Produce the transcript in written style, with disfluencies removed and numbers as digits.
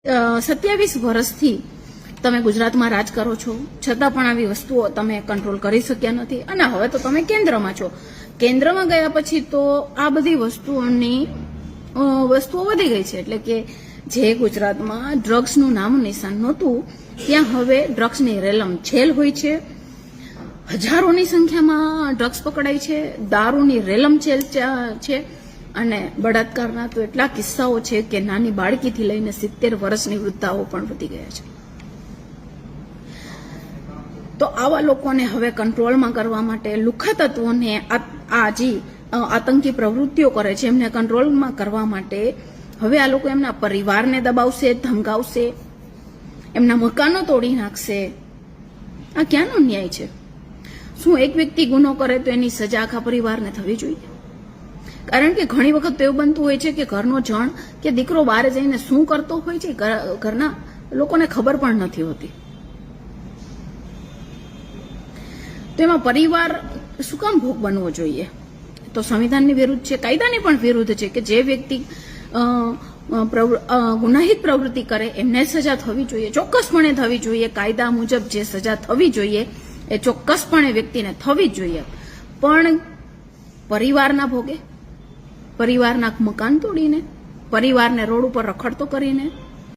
27 વર્ષથી તમે ગુજરાતમાં રાજ કરો છો, છતાં પણ આવી વસ્તુઓ તમે કંટ્રોલ કરી શક્યા નથી અને હવે તો તમે કેન્દ્રમાં છો. કેન્દ્રમાં ગયા પછી તો આ બધી વસ્તુઓ વધી ગઈ છે. એટલે કે જે ગુજરાતમાં ડ્રગ્સનું નામ નિશાન નહોતું ત્યાં હવે ડ્રગ્સની રેલમ છેલ હોય છે. હજારોની સંખ્યામાં ડ્રગ્સ પકડાય છે, દારૂની રેલમ છેલ છે અને બળાત્કારના તો એટલા કિસ્સાઓ છે કે નાની બાળકીથી લઈને 70 વર્ષની વૃદ્ધાઓ પણ વધી ગયા છે. તો આવા લોકોને હવે કંટ્રોલમાં કરવા માટે લુખ્ખા તત્વોને આ જે આતંકી પ્રવૃત્તિઓ કરે છે એમને કંટ્રોલમાં કરવા માટે હવે આ લોકો એમના પરિવારને દબાવશે, ધમકાવશે, એમના મકાનો તોડી નાખશે. આ ક્યાંનો ન્યાય છે? શું એક વ્યક્તિ ગુનો કરે તો એની સજા આખા પરિવારને થવી જોઈએ? કારણ કે ઘણી વખત તો એવું બનતું હોય છે કે ઘરનો જણ કે દીકરો બહાર જઈને શું કરતો હોય છે ઘરના લોકોને ખબર પણ નથી હોતી. તો એમાં પરિવાર શું કામ ભોગ બનવો જોઈએ? તો સંવિધાનની વિરુદ્ધ છે, કાયદાની પણ વિરુદ્ધ છે કે જે વ્યક્તિ ગુનાહિત પ્રવૃત્તિ કરે એમને સજા થવી જોઈએ, ચોક્કસપણે થવી જોઈએ. કાયદા મુજબ જે સજા થવી જોઈએ એ ચોક્કસપણે વ્યક્તિને થવી જ જોઈએ. પણ પરિવારના ભોગે, પરિવારના મકાન તોડીને, પરિવારને રોડ ઉપર રખડતો કરીને